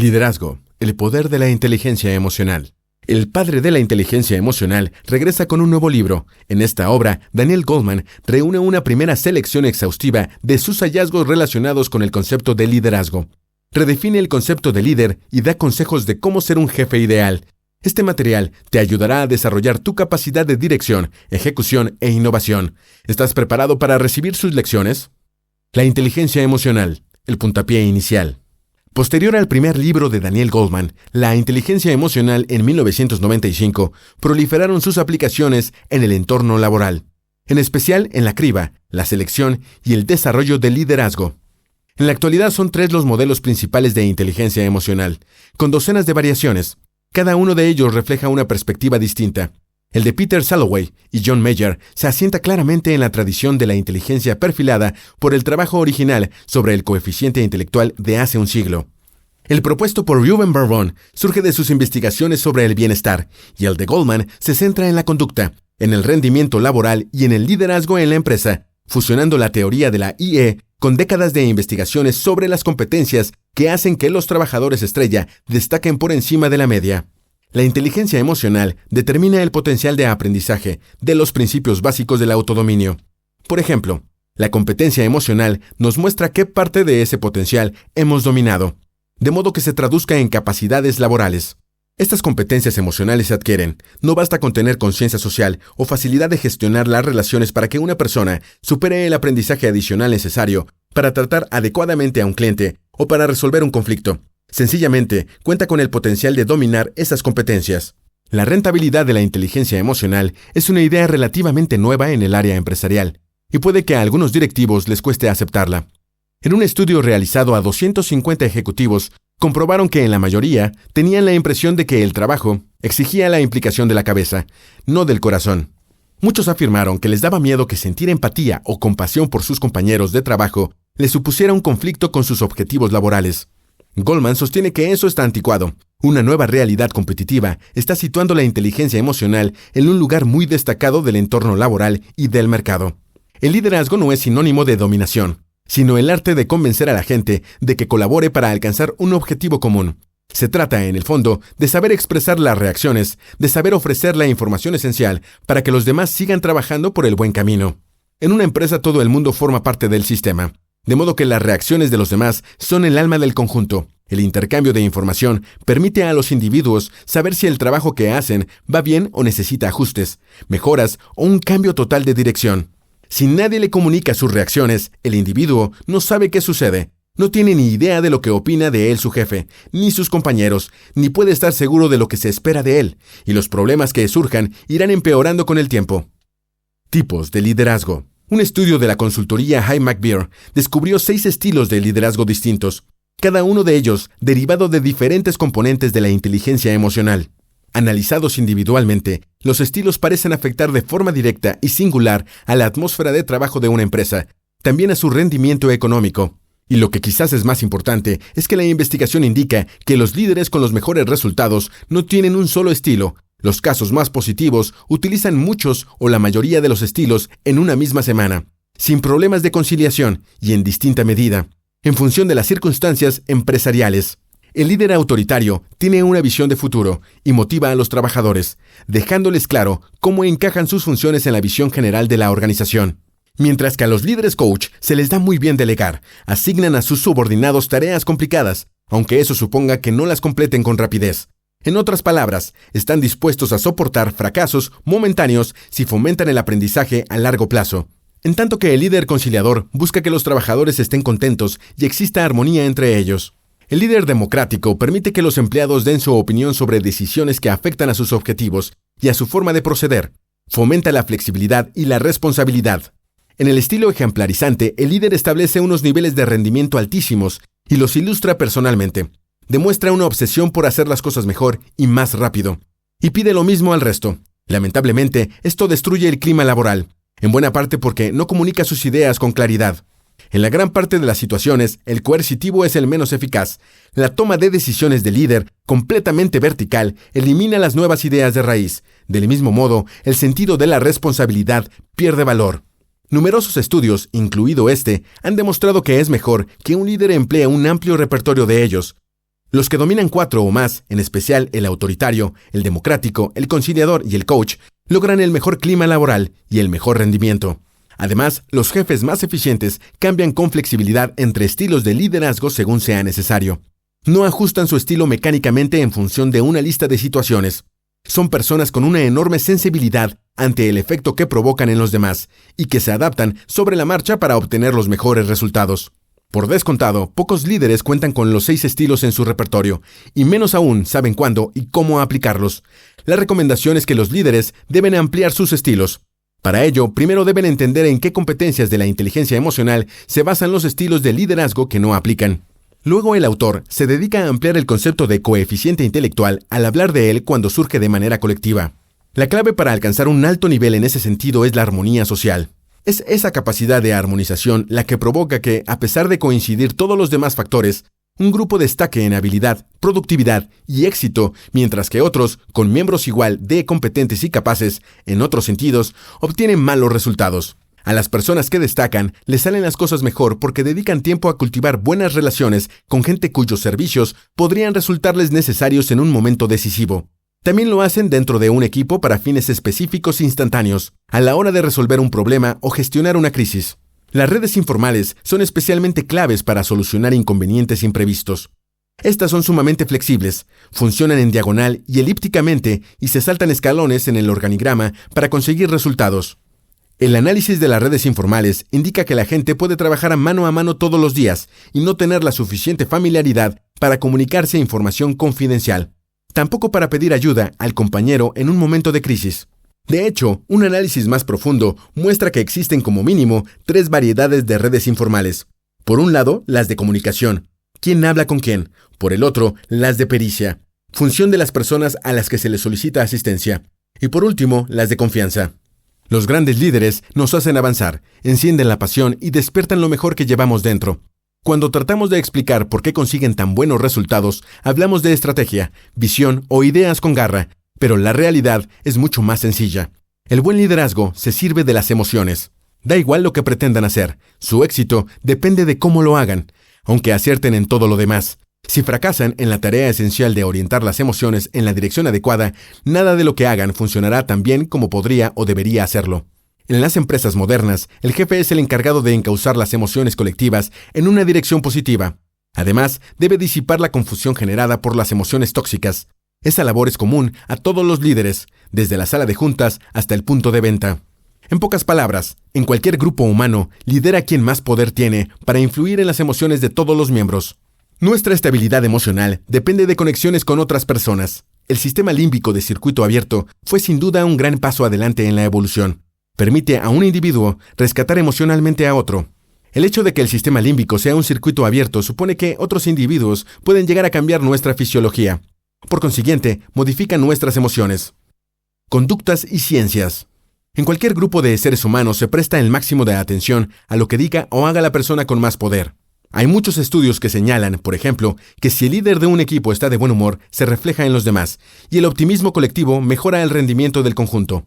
Liderazgo, el poder de la inteligencia emocional. El padre de la inteligencia emocional regresa con un nuevo libro. En esta obra, Daniel Goleman reúne una primera selección exhaustiva de sus hallazgos relacionados con el concepto de liderazgo. Redefine el concepto de líder y da consejos de cómo ser un jefe ideal. Este material te ayudará a desarrollar tu capacidad de dirección, ejecución e innovación. ¿Estás preparado para recibir sus lecciones? La inteligencia emocional, el puntapié inicial. Posterior al primer libro de Daniel Goleman, La inteligencia emocional en 1995, proliferaron sus aplicaciones en el entorno laboral, en especial en la criba, la selección y el desarrollo del liderazgo. En la actualidad son 3 los modelos principales de inteligencia emocional, con docenas de variaciones. Cada uno de ellos refleja una perspectiva distinta. El de Peter Salovey y John Mayer se asienta claramente en la tradición de la inteligencia perfilada por el trabajo original sobre el coeficiente intelectual de hace un siglo. El propuesto por Reuben Barbon surge de sus investigaciones sobre el bienestar, y el de Goleman se centra en la conducta, en el rendimiento laboral y en el liderazgo en la empresa, fusionando la teoría de la IE con décadas de investigaciones sobre las competencias que hacen que los trabajadores estrella destaquen por encima de la media. La inteligencia emocional determina el potencial de aprendizaje de los principios básicos del autodominio. Por ejemplo, la competencia emocional nos muestra qué parte de ese potencial hemos dominado, de modo que se traduzca en capacidades laborales. Estas competencias emocionales se adquieren. No basta con tener conciencia social o facilidad de gestionar las relaciones para que una persona supere el aprendizaje adicional necesario para tratar adecuadamente a un cliente o para resolver un conflicto. Sencillamente, cuenta con el potencial de dominar esas competencias. La rentabilidad de la inteligencia emocional es una idea relativamente nueva en el área empresarial, y puede que a algunos directivos les cueste aceptarla. En un estudio realizado a 250 ejecutivos, comprobaron que en la mayoría tenían la impresión de que el trabajo exigía la implicación de la cabeza, no del corazón. Muchos afirmaron que les daba miedo que sentir empatía o compasión por sus compañeros de trabajo les supusiera un conflicto con sus objetivos laborales. Goleman sostiene que eso está anticuado. Una nueva realidad competitiva está situando la inteligencia emocional en un lugar muy destacado del entorno laboral y del mercado. El liderazgo no es sinónimo de dominación, sino el arte de convencer a la gente de que colabore para alcanzar un objetivo común. Se trata, en el fondo, de saber expresar las reacciones, de saber ofrecer la información esencial para que los demás sigan trabajando por el buen camino. En una empresa todo el mundo forma parte del sistema, de modo que las reacciones de los demás son el alma del conjunto. El intercambio de información permite a los individuos saber si el trabajo que hacen va bien o necesita ajustes, mejoras o un cambio total de dirección. Si nadie le comunica sus reacciones, el individuo no sabe qué sucede. No tiene ni idea de lo que opina de él su jefe, ni sus compañeros, ni puede estar seguro de lo que se espera de él, y los problemas que surjan irán empeorando con el tiempo. Tipos de liderazgo. Un estudio de la consultoría Hay McBeer descubrió 6 estilos de liderazgo distintos, cada uno de ellos derivado de diferentes componentes de la inteligencia emocional. Analizados individualmente, los estilos parecen afectar de forma directa y singular a la atmósfera de trabajo de una empresa, también a su rendimiento económico. Y lo que quizás es más importante es que la investigación indica que los líderes con los mejores resultados no tienen un solo estilo. Los casos más positivos utilizan muchos o la mayoría de los estilos en una misma semana, sin problemas de conciliación y en distinta medida, en función de las circunstancias empresariales. El líder autoritario tiene una visión de futuro y motiva a los trabajadores, dejándoles claro cómo encajan sus funciones en la visión general de la organización. Mientras que a los líderes coach se les da muy bien delegar, asignan a sus subordinados tareas complicadas, aunque eso suponga que no las completen con rapidez. En otras palabras, están dispuestos a soportar fracasos momentáneos si fomentan el aprendizaje a largo plazo. En tanto que el líder conciliador busca que los trabajadores estén contentos y exista armonía entre ellos. El líder democrático permite que los empleados den su opinión sobre decisiones que afectan a sus objetivos y a su forma de proceder. Fomenta la flexibilidad y la responsabilidad. En el estilo ejemplarizante, el líder establece unos niveles de rendimiento altísimos y los ilustra personalmente. Demuestra una obsesión por hacer las cosas mejor y más rápido. Y pide lo mismo al resto. Lamentablemente, esto destruye el clima laboral, en buena parte porque no comunica sus ideas con claridad. En la gran parte de las situaciones, el coercitivo es el menos eficaz. La toma de decisiones del líder, completamente vertical, elimina las nuevas ideas de raíz. Del mismo modo, el sentido de la responsabilidad pierde valor. Numerosos estudios, incluido este, han demostrado que es mejor que un líder emplee un amplio repertorio de ellos. Los que dominan 4 o más, en especial el autoritario, el democrático, el conciliador y el coach, logran el mejor clima laboral y el mejor rendimiento. Además, los jefes más eficientes cambian con flexibilidad entre estilos de liderazgo según sea necesario. No ajustan su estilo mecánicamente en función de una lista de situaciones. Son personas con una enorme sensibilidad ante el efecto que provocan en los demás y que se adaptan sobre la marcha para obtener los mejores resultados. Por descontado, pocos líderes cuentan con los 6 estilos en su repertorio y menos aún saben cuándo y cómo aplicarlos. La recomendación es que los líderes deben ampliar sus estilos. Para ello, primero deben entender en qué competencias de la inteligencia emocional se basan los estilos de liderazgo que no aplican. Luego el autor se dedica a ampliar el concepto de coeficiente intelectual al hablar de él cuando surge de manera colectiva. La clave para alcanzar un alto nivel en ese sentido es la armonía social. Es esa capacidad de armonización la que provoca que, a pesar de coincidir todos los demás factores, un grupo destaque en habilidad, productividad y éxito, mientras que otros, con miembros igual de competentes y capaces, en otros sentidos, obtienen malos resultados. A las personas que destacan les salen las cosas mejor porque dedican tiempo a cultivar buenas relaciones con gente cuyos servicios podrían resultarles necesarios en un momento decisivo. También lo hacen dentro de un equipo para fines específicos instantáneos, a la hora de resolver un problema o gestionar una crisis. Las redes informales son especialmente claves para solucionar inconvenientes imprevistos. Estas son sumamente flexibles, funcionan en diagonal y elípticamente y se saltan escalones en el organigrama para conseguir resultados. El análisis de las redes informales indica que la gente puede trabajar a mano todos los días y no tener la suficiente familiaridad para comunicarse información confidencial. Tampoco para pedir ayuda al compañero en un momento de crisis. De hecho, un análisis más profundo muestra que existen como mínimo 3 variedades de redes informales. Por un lado, las de comunicación. ¿Quién habla con quién? Por el otro, las de pericia. Función de las personas a las que se les solicita asistencia. Y por último, las de confianza. Los grandes líderes nos hacen avanzar, encienden la pasión y despiertan lo mejor que llevamos dentro. Cuando tratamos de explicar por qué consiguen tan buenos resultados, hablamos de estrategia, visión o ideas con garra, pero la realidad es mucho más sencilla. El buen liderazgo se sirve de las emociones. Da igual lo que pretendan hacer, su éxito depende de cómo lo hagan, aunque acierten en todo lo demás. Si fracasan en la tarea esencial de orientar las emociones en la dirección adecuada, nada de lo que hagan funcionará tan bien como podría o debería hacerlo. En las empresas modernas, el jefe es el encargado de encauzar las emociones colectivas en una dirección positiva. Además, debe disipar la confusión generada por las emociones tóxicas. Esa labor es común a todos los líderes, desde la sala de juntas hasta el punto de venta. En pocas palabras, en cualquier grupo humano, lidera quien más poder tiene para influir en las emociones de todos los miembros. Nuestra estabilidad emocional depende de conexiones con otras personas. El sistema límbico de circuito abierto fue sin duda un gran paso adelante en la evolución. Permite a un individuo rescatar emocionalmente a otro. El hecho de que el sistema límbico sea un circuito abierto supone que otros individuos pueden llegar a cambiar nuestra fisiología. Por consiguiente, modifican nuestras emociones. Conductas y ciencias. En cualquier grupo de seres humanos se presta el máximo de atención a lo que diga o haga la persona con más poder. Hay muchos estudios que señalan, por ejemplo, que si el líder de un equipo está de buen humor, se refleja en los demás, y el optimismo colectivo mejora el rendimiento del conjunto.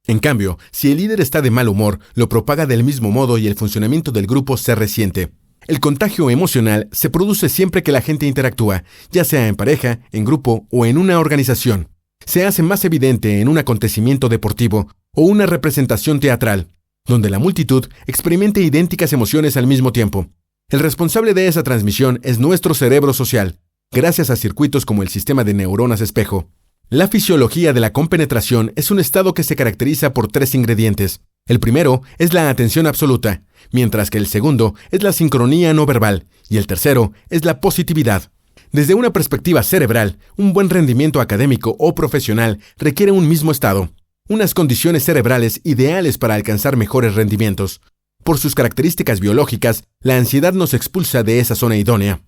En cambio, si el líder está de mal humor, lo propaga del mismo modo y el funcionamiento del grupo se resiente. El contagio emocional se produce siempre que la gente interactúa, ya sea en pareja, en grupo o en una organización. Se hace más evidente en un acontecimiento deportivo o una representación teatral, donde la multitud experimente idénticas emociones al mismo tiempo. El responsable de esa transmisión es nuestro cerebro social, gracias a circuitos como el sistema de neuronas espejo. La fisiología de la compenetración es un estado que se caracteriza por 3 ingredientes. El primero es la atención absoluta, mientras que el segundo es la sincronía no verbal y el tercero es la positividad. Desde una perspectiva cerebral, un buen rendimiento académico o profesional requiere un mismo estado, unas condiciones cerebrales ideales para alcanzar mejores rendimientos. Por sus características biológicas, la ansiedad nos expulsa de esa zona idónea.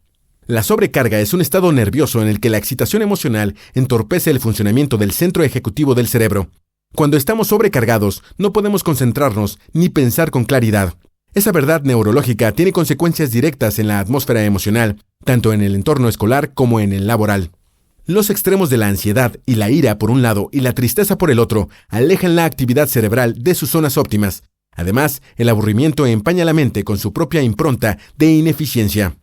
La sobrecarga es un estado nervioso en el que la excitación emocional entorpece el funcionamiento del centro ejecutivo del cerebro. Cuando estamos sobrecargados, no podemos concentrarnos ni pensar con claridad. Esa verdad neurológica tiene consecuencias directas en la atmósfera emocional, tanto en el entorno escolar como en el laboral. Los extremos de la ansiedad y la ira por un lado y la tristeza por el otro alejan la actividad cerebral de sus zonas óptimas. Además, el aburrimiento empaña la mente con su propia impronta de ineficiencia.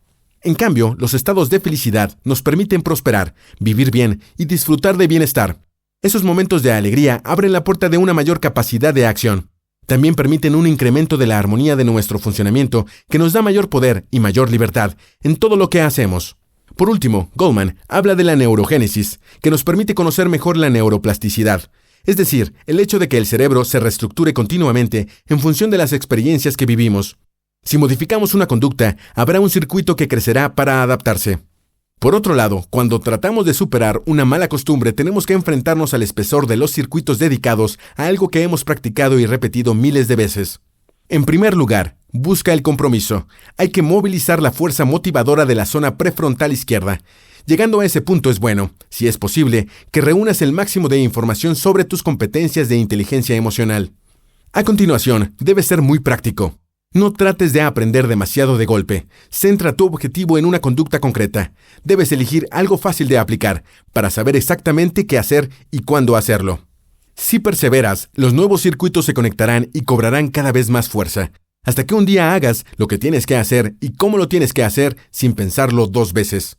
En cambio, los estados de felicidad nos permiten prosperar, vivir bien y disfrutar de bienestar. Esos momentos de alegría abren la puerta de una mayor capacidad de acción. También permiten un incremento de la armonía de nuestro funcionamiento que nos da mayor poder y mayor libertad en todo lo que hacemos. Por último, Goleman habla de la neurogénesis, que nos permite conocer mejor la neuroplasticidad, es decir, el hecho de que el cerebro se reestructure continuamente en función de las experiencias que vivimos. Si modificamos una conducta, habrá un circuito que crecerá para adaptarse. Por otro lado, cuando tratamos de superar una mala costumbre, tenemos que enfrentarnos al espesor de los circuitos dedicados a algo que hemos practicado y repetido miles de veces. En primer lugar, busca el compromiso. Hay que movilizar la fuerza motivadora de la zona prefrontal izquierda. Llegando a ese punto es bueno, si es posible, que reúnas el máximo de información sobre tus competencias de inteligencia emocional. A continuación, debes ser muy práctico. No trates de aprender demasiado de golpe. Centra tu objetivo en una conducta concreta. Debes elegir algo fácil de aplicar para saber exactamente qué hacer y cuándo hacerlo. Si perseveras, los nuevos circuitos se conectarán y cobrarán cada vez más fuerza, hasta que un día hagas lo que tienes que hacer y cómo lo tienes que hacer sin pensarlo 2 veces.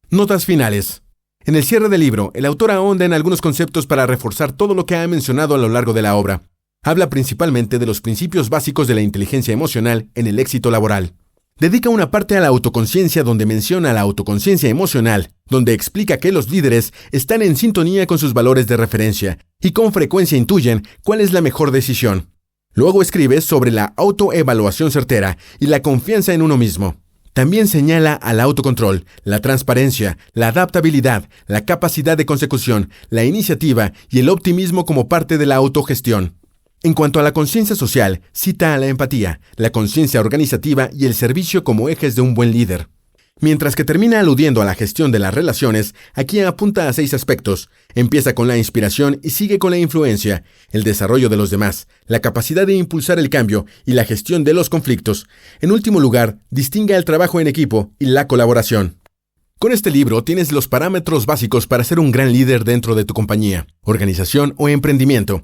Notas finales. En el cierre del libro, el autor ahonda en algunos conceptos para reforzar todo lo que ha mencionado a lo largo de la obra. Habla principalmente de los principios básicos de la inteligencia emocional en el éxito laboral. Dedica una parte a la autoconciencia donde menciona la autoconciencia emocional, donde explica que los líderes están en sintonía con sus valores de referencia y con frecuencia intuyen cuál es la mejor decisión. Luego escribe sobre la autoevaluación certera y la confianza en uno mismo. También señala al autocontrol, la transparencia, la adaptabilidad, la capacidad de consecución, la iniciativa y el optimismo como parte de la autogestión. En cuanto a la conciencia social, cita a la empatía, la conciencia organizativa y el servicio como ejes de un buen líder. Mientras que termina aludiendo a la gestión de las relaciones, aquí apunta a 6 aspectos. Empieza con la inspiración y sigue con la influencia, el desarrollo de los demás, la capacidad de impulsar el cambio y la gestión de los conflictos. En último lugar, distingue el trabajo en equipo y la colaboración. Con este libro tienes los parámetros básicos para ser un gran líder dentro de tu compañía, organización o emprendimiento.